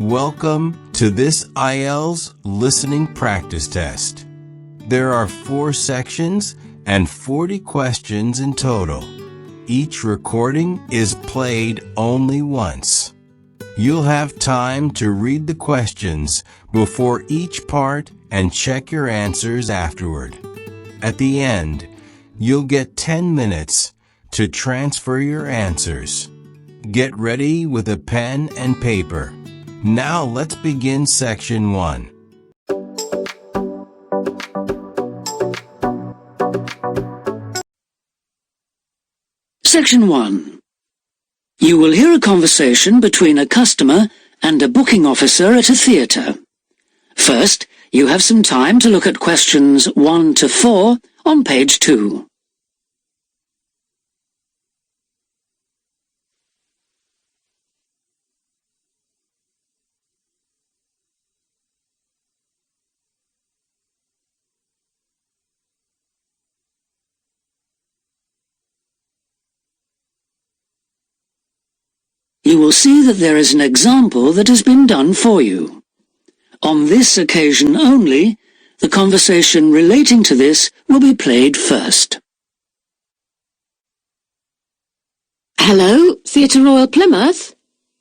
Welcome to this IELTS listening practice test. There are 4 sections and 40 questions in total. Each recording is played only once. You'll have time to read the questions before each part and check your answers afterward. At the end, you'll get 10 minutes to transfer your answers. Get ready with a pen and paper. Now let's begin section 1. Section 1. You will hear a conversation between a customer and a booking officer at a theatre. First, you have some time to look at questions 1 to 4 on page 2. You will see that there is an example that has been done for you. On this occasion only, the conversation relating to this will be played first. Hello, Theatre Royal Plymouth?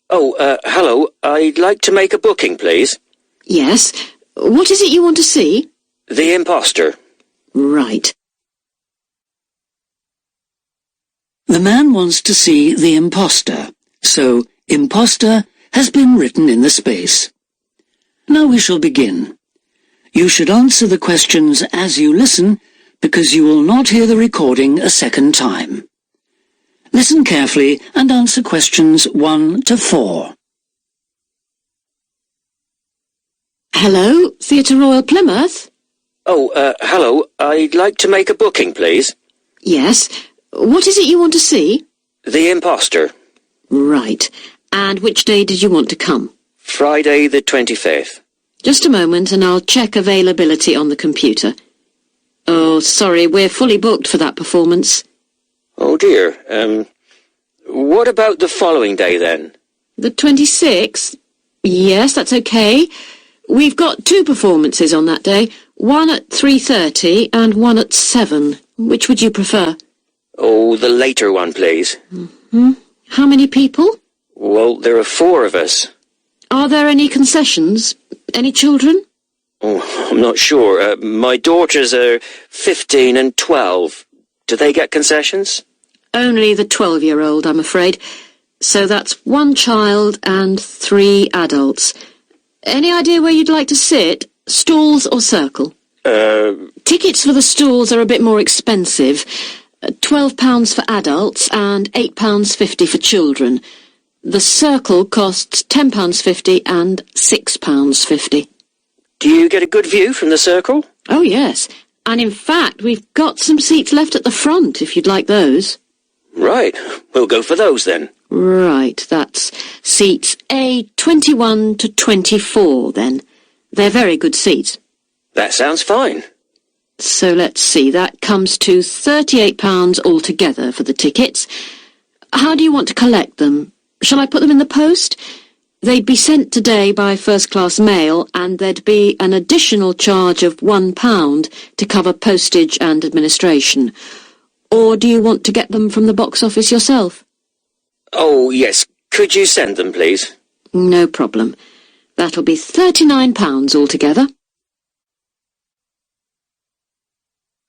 Hello. I'd like to make a booking, please. Yes. What is it you want to see? The Imposter. Right. The man wants to see the imposter, so imposter has been written in the space. Now we shall begin. You should answer the questions as you listen, because you will not hear the recording a second time. Listen carefully and answer questions 1 to 4. Hello, Theatre Royal Plymouth? Hello. I'd like to make a booking, please. Yes. What is it you want to see? The Imposter. Right. And which day did you want to come? Friday the 25th. Just a moment and I'll check availability on the computer. Oh, sorry, we're fully booked for that performance. Oh dear. What about the following day then? The 26th? Yes, that's okay. We've got 2 performances on that day, one at 3:30 and one at 7. Which would you prefer? Oh, the later one, please. How many people? Well, there are 4 of us. Are there any concessions? Any children? Oh, I'm not sure. My daughters are 15 and 12. Do they get concessions? Only the 12-year-old, I'm afraid. So that's 1 child and 3 adults. Any idea where you'd like to sit? Stalls or circle? Tickets for the stalls are a bit more expensive. £12 for adults and £8.50 for children. The circle costs £10.50 and £6.50. Do you get a good view from the circle? Oh, yes. And in fact, we've got some seats left at the front, if you'd like those. Right. We'll go for those then. Right, that's seats A21 to 24 then. They're very good seats. That sounds fine. So let's see, that comes to £38 altogether for the tickets. How do you want to collect them? Shall I put them in the post? They'd be sent today by first-class mail, and there'd be an additional charge of £1 to cover postage and administration. Or do you want to get them from the box office yourself? Oh, yes. Could you send them, please? No problem. That'll be £39 altogether.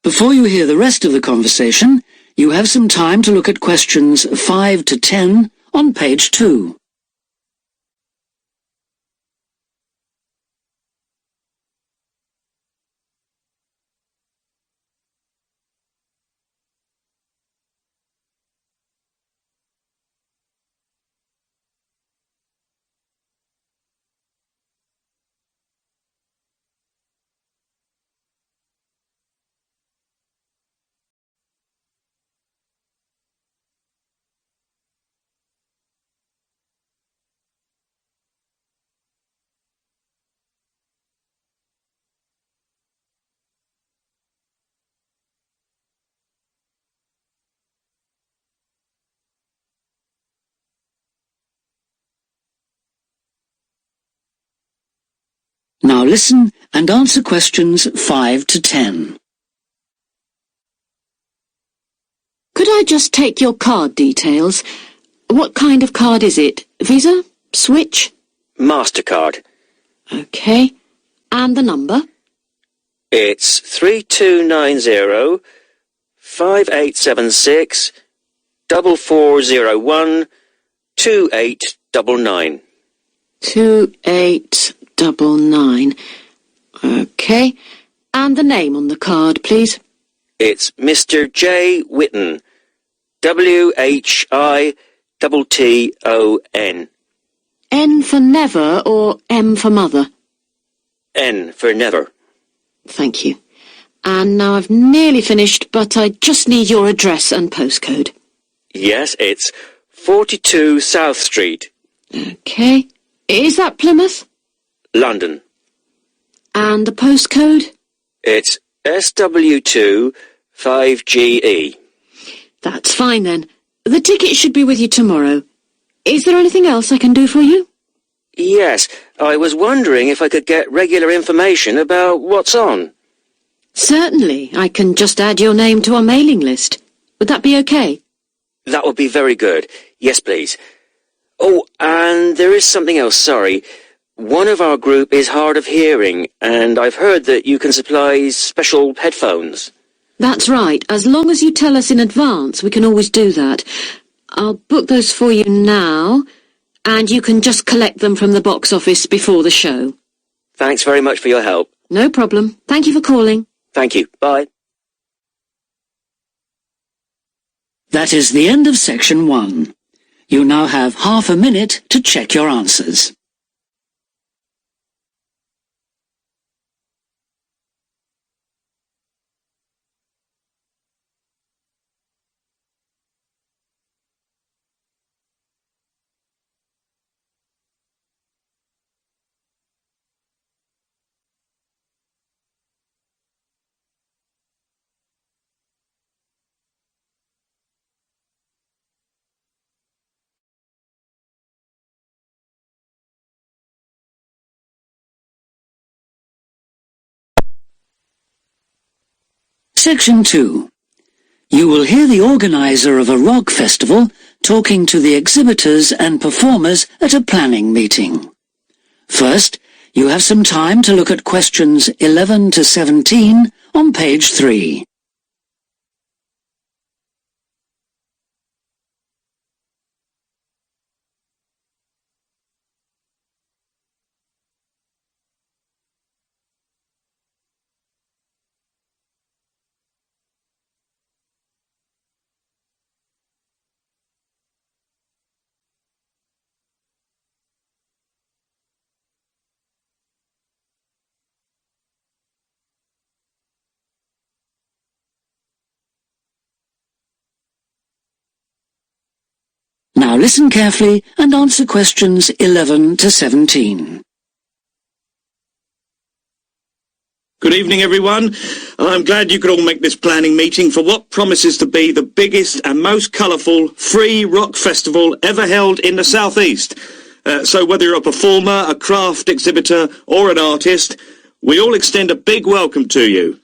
Before you hear the rest of the conversation, you have some time to look at questions 5 to 10 on page 2. Now listen and answer questions 5 to 10. Could I just take your card details? What kind of card is it? Visa? Switch? MasterCard. OK. And the number? It's 3290 5876 4401 2899. 2899. OK. And the name on the card, please? It's Mr. J. Whitton. WHITTON. N for never or M for mother? N for never. Thank you. And now I've nearly finished, but I just need your address and postcode. Yes, it's 42 South Street, OK. Is that Plymouth? London. And the postcode? It's SW2 5GE. That's fine then. The ticket should be with you tomorrow. Is there anything else I can do for you? Yes, I was wondering if I could get regular information about what's on. Certainly. I can just add your name to our mailing list. Would that be OK? That would be very good. Yes, please. Oh, and there is something else, sorry. One of our group is hard of hearing, and I've heard that you can supply special headphones. That's right. As long as you tell us in advance, we can always do that. I'll book those for you now, and you can just collect them from the box office before the show. Thanks very much for your help. No problem. Thank you for calling. Thank you. Bye. That is the end of section 1. You now have half a minute to check your answers. Section 2. You will hear the organizer of a rock festival talking to the exhibitors and performers at a planning meeting. First, you have some time to look at questions 11 to 17 on page 3. Now listen carefully and answer questions 11 to 17. Good evening, everyone. I'm glad you could all make this planning meeting for what promises to be the biggest and most colourful free rock festival ever held in the South East. So whether you're a performer, a craft exhibitor or an artist, we all extend a big welcome to you.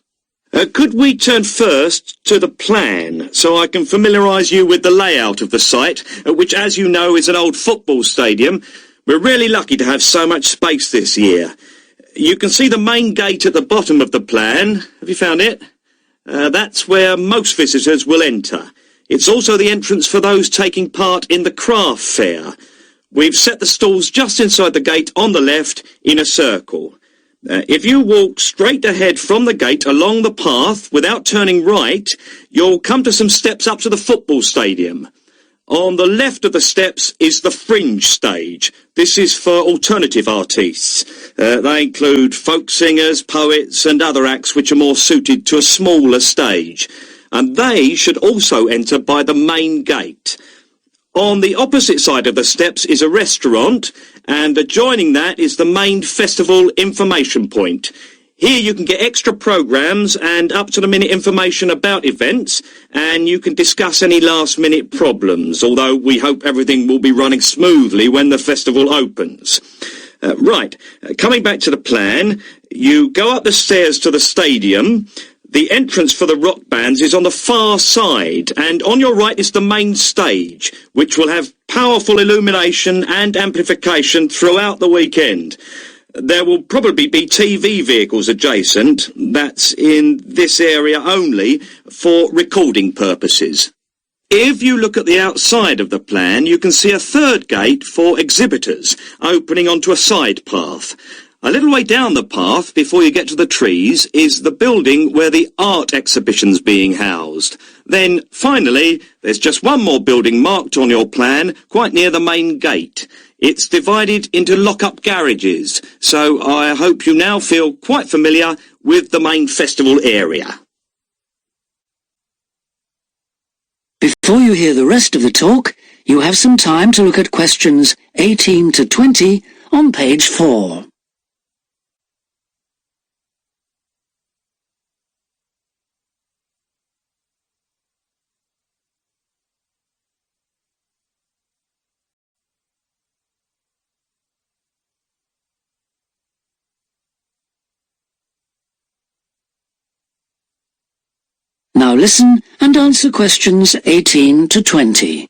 Could we turn first to the plan so I can familiarise you with the layout of the site, which, as you know, is an old football stadium. We're really lucky to have so much space this year. You can see the main gate at the bottom of the plan. Have you found it? That's where most visitors will enter. It's also the entrance for those taking part in the craft fair. We've set the stalls just inside the gate on the left in a circle. If you walk straight ahead from the gate along the path without turning right, you'll come to some steps up to the football stadium. On the left of the steps is the fringe stage. This is for alternative artists. They include folk singers, poets and other acts which are more suited to a smaller stage. And they should also enter by the main gate. On the opposite side of the steps is a restaurant, and adjoining that is the main festival information point. Here you can get extra programmes and up-to-the-minute information about events, and you can discuss any last-minute problems, although we hope everything will be running smoothly when the festival opens. Coming back to the plan, you go up the stairs to the stadium. The entrance for the rock bands is on the far side, and on your right is the main stage, which will have powerful illumination and amplification throughout the weekend. There will probably be TV vehicles adjacent, that's in this area only, for recording purposes. If you look at the outside of the plan, you can see a third gate for exhibitors, opening onto a side path. A little way down the path, before you get to the trees, is the building where the art exhibition's being housed. Then, finally, there's just one more building marked on your plan, quite near the main gate. It's divided into lock-up garages, so I hope you now feel quite familiar with the main festival area. Before you hear the rest of the talk, you have some time to look at questions 18 to 20 on page 4. Now listen and answer questions 18 to 20.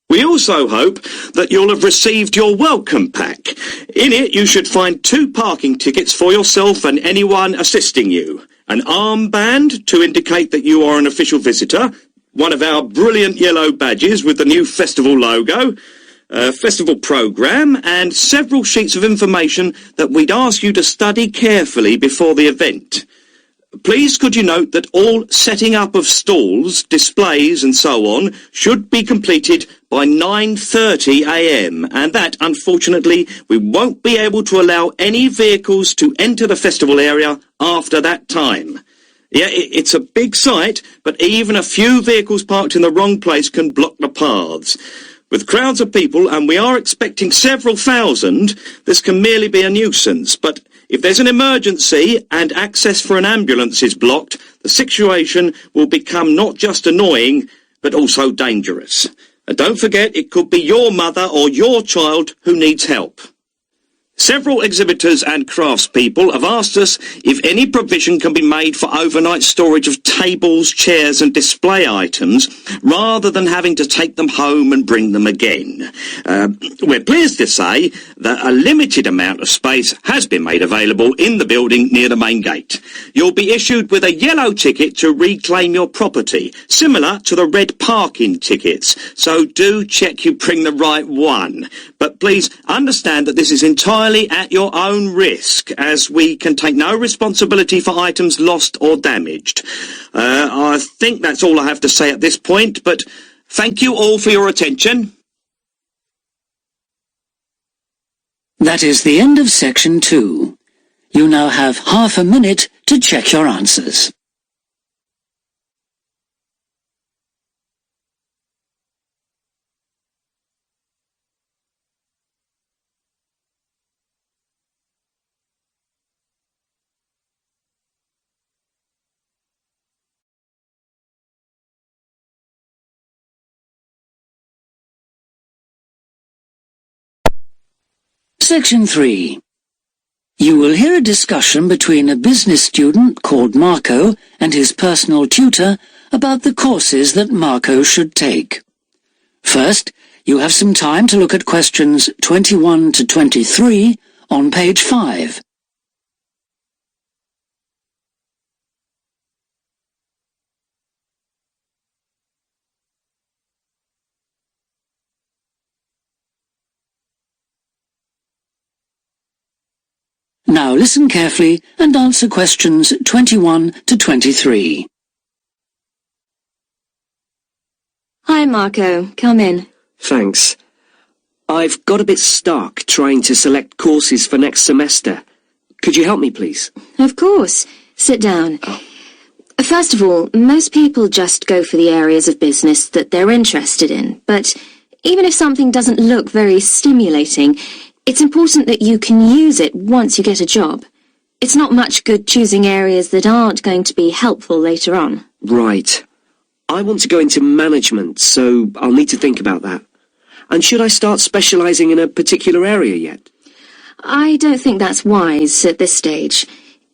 We also hope that you'll have received your welcome pack. In it you should find 2 parking tickets for yourself and anyone assisting you, an armband to indicate that you are an official visitor, one of our brilliant yellow badges with the new festival logo, a festival programme, and several sheets of information that we'd ask you to study carefully before the event. Please could you note that all setting up of stalls, displays and so on should be completed by 9:30 a.m. and that, unfortunately, we won't be able to allow any vehicles to enter the festival area after that time. Yeah, it's a big site, but even a few vehicles parked in the wrong place can block the paths. With crowds of people, and we are expecting several thousand, this can merely be a nuisance, but if there's an emergency and access for an ambulance is blocked, the situation will become not just annoying, but also dangerous. And don't forget, it could be your mother or your child who needs help. Several exhibitors and craftspeople have asked us if any provision can be made for overnight storage of tables, chairs and display items, rather than having to take them home and bring them again. We're pleased to say that a limited amount of space has been made available in the building near the main gate. You'll be issued with a yellow ticket to reclaim your property, similar to the red parking tickets, so do check you bring the right one. But please understand that this is entirely at your own risk, as we can take no responsibility for items lost or damaged. I think that's all I have to say at this point, but thank you all for your attention. That is the end of section 2. You now have half a minute to check your answers. Section 3. You will hear a discussion between a business student called Marco and his personal tutor about the courses that Marco should take. First, you have some time to look at questions 21 to 23 on page 5. Now listen carefully and answer questions 21 to 23. Hi, Marco. Come in. Thanks. I've got a bit stuck trying to select courses for next semester. Could you help me, please? Of course. Sit down. First of all, most people just go for the areas of business that they're interested in, but even if something doesn't look very stimulating, it's important that you can use it once you get a job. It's not much good choosing areas that aren't going to be helpful later on. Right. I want to go into management, so I'll need to think about that. And should I start specialising in a particular area yet? I don't think that's wise at this stage.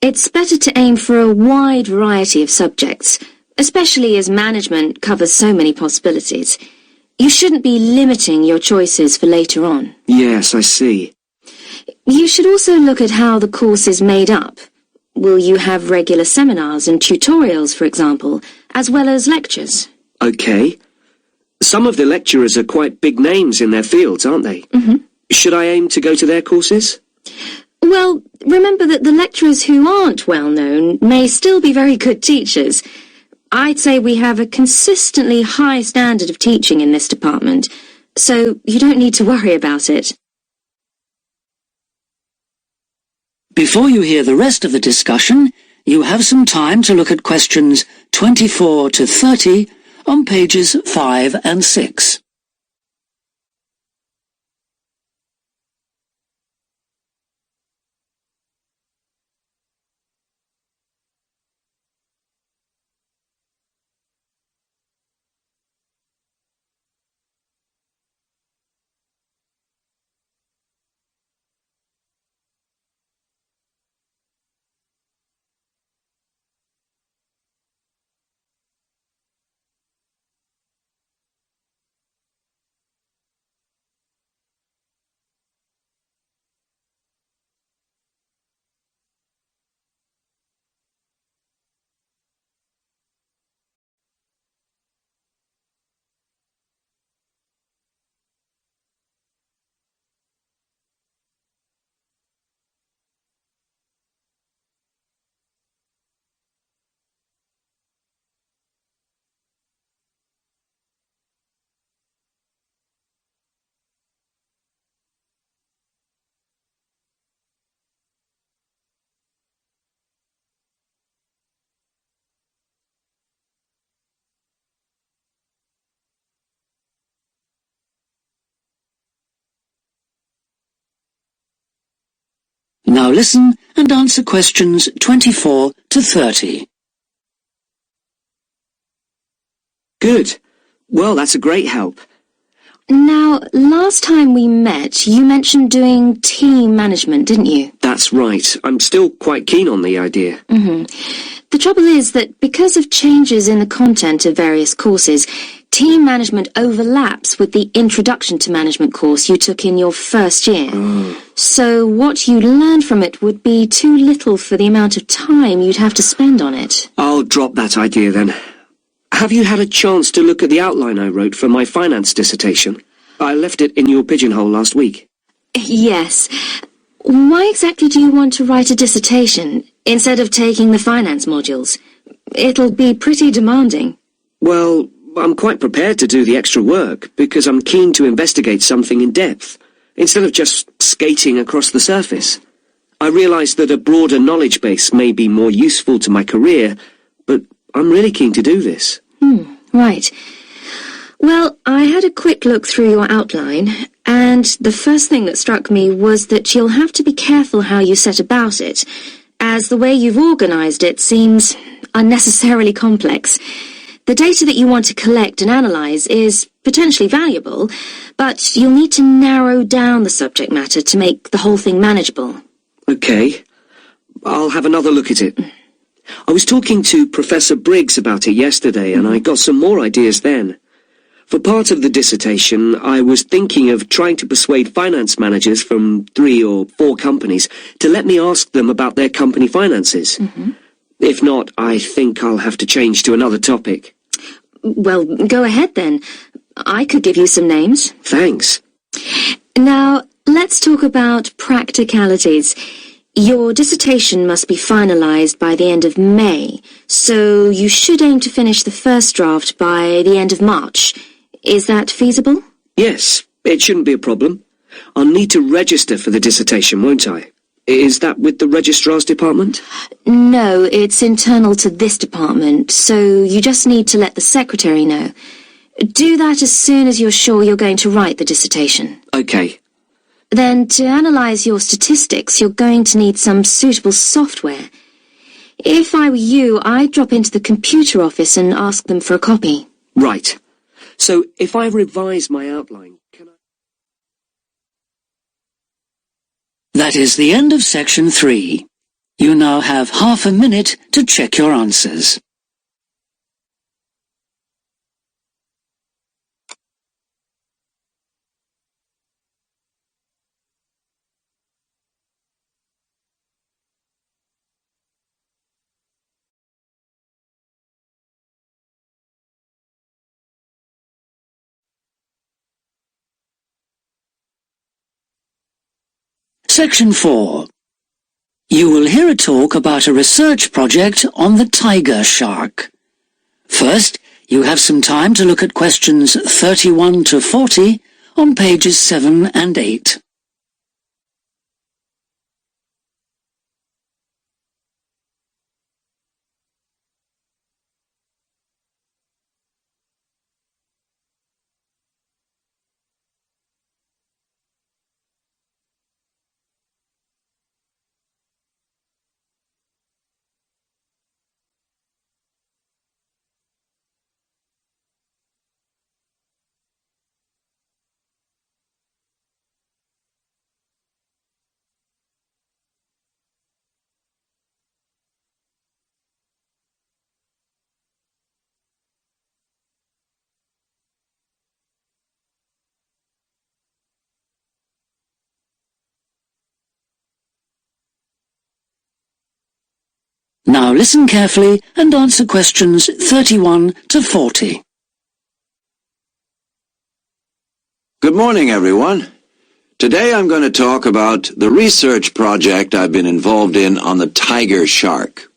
It's better to aim for a wide variety of subjects, especially as management covers so many possibilities. You shouldn't be limiting your choices for later on. Yes, I see. You should also look at how the course is made up. Will you have regular seminars and tutorials, for example, as well as lectures? Okay. Some of the lecturers are quite big names in their fields, aren't they? Mm-hmm. Should I aim to go to their courses? Well, remember that the lecturers who aren't well known may still be very good teachers. I'd say we have a consistently high standard of teaching in this department, so you don't need to worry about it. Before you hear the rest of the discussion, you have some time to look at questions 24 to 30 on pages 5 and 6. Now listen and answer questions 24 to 30. Good. Well, that's a great help. Now, last time we met, you mentioned doing team management, didn't you? That's right. I'm still quite keen on the idea. The trouble is that because of changes in the content of various courses, team management overlaps with the Introduction to Management course you took in your first year. So what you learned from it would be too little for the amount of time you'd have to spend on it. I'll drop that idea then. Have you had a chance to look at the outline I wrote for my finance dissertation? I left it in your pigeonhole last week. Yes. Why exactly do you want to write a dissertation instead of taking the finance modules? It'll be pretty demanding. Well, I'm quite prepared to do the extra work because I'm keen to investigate something in depth, instead of just skating across the surface. I realise that a broader knowledge base may be more useful to my career, but I'm really keen to do this. Right. Well, I had a quick look through your outline, and the first thing that struck me was that you'll have to be careful how you set about it, as the way you've organised it seems unnecessarily complex. The data that you want to collect and analyse is potentially valuable, but you'll need to narrow down the subject matter to make the whole thing manageable. Okay. I'll have another look at it. I was talking to Professor Briggs about it yesterday, and I got some more ideas then. For part of the dissertation, I was thinking of trying to persuade finance managers from 3 or 4 companies to let me ask them about their company finances. If not, I think I'll have to change to another topic. Well, go ahead then. I could give you some names. Thanks. Now, let's talk about practicalities. Your dissertation must be finalised by the end of May, so you should aim to finish the first draft by the end of March. Is that feasible? Yes, it shouldn't be a problem. I'll need to register for the dissertation, won't I? Is that with the registrar's department? No, it's internal to this department, so you just need to let the secretary know. Do that as soon as you're sure you're going to write the dissertation. Okay. Then, to analyse your statistics, you're going to need some suitable software. If I were you, I'd drop into the computer office and ask them for a copy. Right. So, if I revise my outline, can I... That is the end of section 3. You now have half a minute to check your answers. Section 4. You will hear a talk about a research project on the tiger shark. First, you have some time to look at questions 31 to 40 on pages 7 and 8. Now listen carefully and answer questions 31 to 40. Good morning, everyone. Today I'm going to talk about the research project I've been involved in on the tiger shark.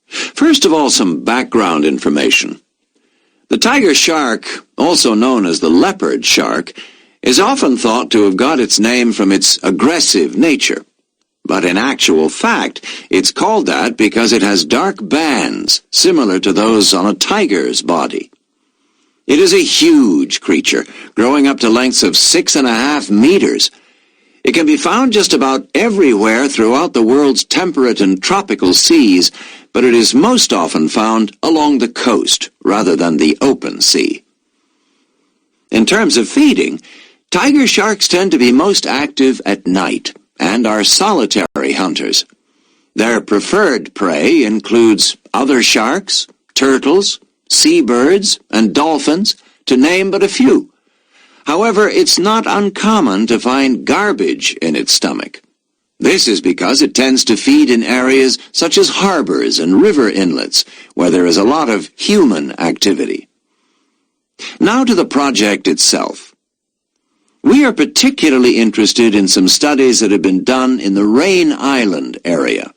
First of all, some background information. The tiger shark, also known as the leopard shark, is often thought to have got its name from its aggressive nature. But in actual fact, it's called that because it has dark bands, similar to those on a tiger's body. It is a huge creature, growing up to lengths of 6.5 meters. It can be found just about everywhere throughout the world's temperate and tropical seas, but it is most often found along the coast, rather than the open sea. In terms of feeding, tiger sharks tend to be most active at night, and are solitary hunters. Their preferred prey includes other sharks, turtles, seabirds, and dolphins, to name but a few. However, it's not uncommon to find garbage in its stomach. This is because it tends to feed in areas such as harbors and river inlets, where there is a lot of human activity. Now to the project itself. We are particularly interested in some studies that have been done in the Rain Island area.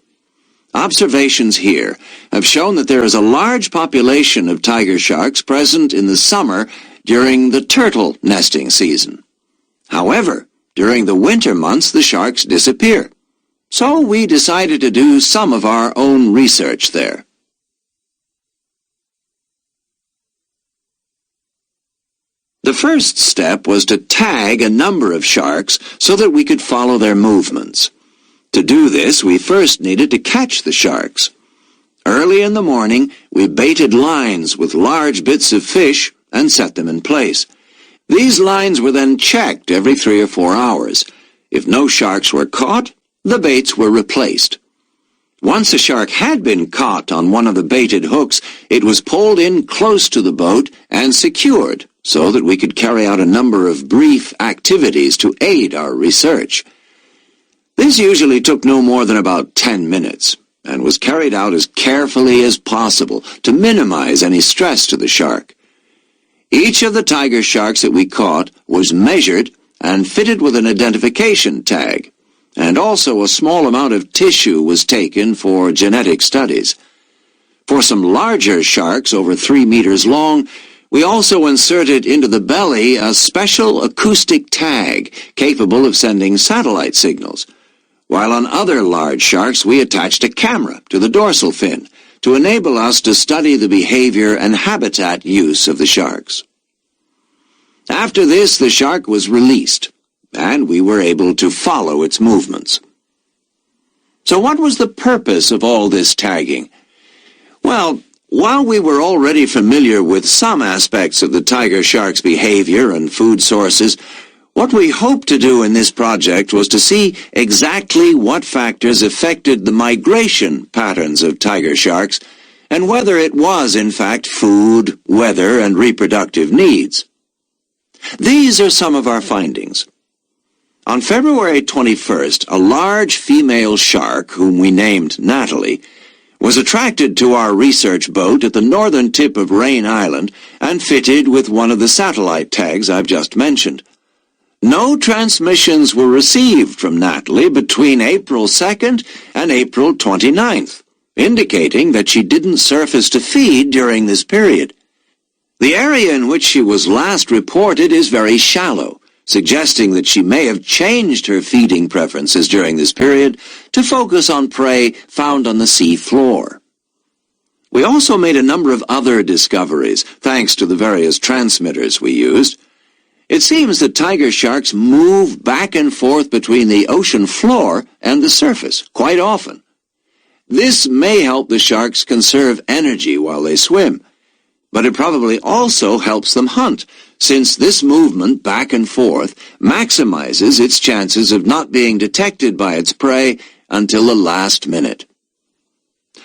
Observations here have shown that there is a large population of tiger sharks present in the summer during the turtle nesting season. However, during the winter months the sharks disappear. So we decided to do some of our own research there. The first step was to tag a number of sharks so that we could follow their movements. To do this, we first needed to catch the sharks. Early in the morning, we baited lines with large bits of fish and set them in place. These lines were then checked every 3 or 4 hours. If no sharks were caught, the baits were replaced. Once a shark had been caught on one of the baited hooks, it was pulled in close to the boat and secured so that we could carry out a number of brief activities to aid our research. This usually took no more than about 10 minutes and was carried out as carefully as possible to minimize any stress to the shark. Each of the tiger sharks that we caught was measured and fitted with an identification tag, and also a small amount of tissue was taken for genetic studies. For some larger sharks over 3 meters long, we also inserted into the belly a special acoustic tag capable of sending satellite signals, while on other large sharks we attached a camera to the dorsal fin to enable us to study the behavior and habitat use of the sharks. After this, the shark was released, and we were able to follow its movements. So what was the purpose of all this tagging? Well, while we were already familiar with some aspects of the tiger shark's behavior and food sources, What we hoped to do in this project was to see exactly what factors affected the migration patterns of tiger sharks and whether it was, in fact, food, weather, and reproductive needs. These are some of our findings. On February 21st, a large female shark, whom we named Natalie, was attracted to our research boat at the northern tip of Rain Island and fitted with one of the satellite tags I've just mentioned. No transmissions were received from Natalie between April 2nd and April 29th, indicating that she didn't surface to feed during this period. The area in which she was last reported is very shallow, suggesting that she may have changed her feeding preferences during this period to focus on prey found on the sea floor. We also made a number of other discoveries, thanks to the various transmitters we used. It seems that tiger sharks move back and forth between the ocean floor and the surface quite often. This may help the sharks conserve energy while they swim, but it probably also helps them hunt, since this movement back and forth maximizes its chances of not being detected by its prey until the last minute.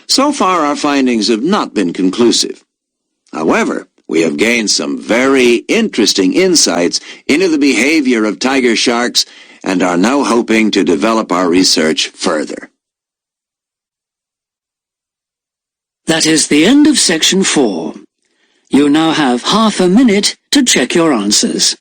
So far, our findings have not been conclusive. However, we have gained some very interesting insights into the behavior of tiger sharks and are now hoping to develop our research further. That is the end of section 4. You now have half a minute to check your answers.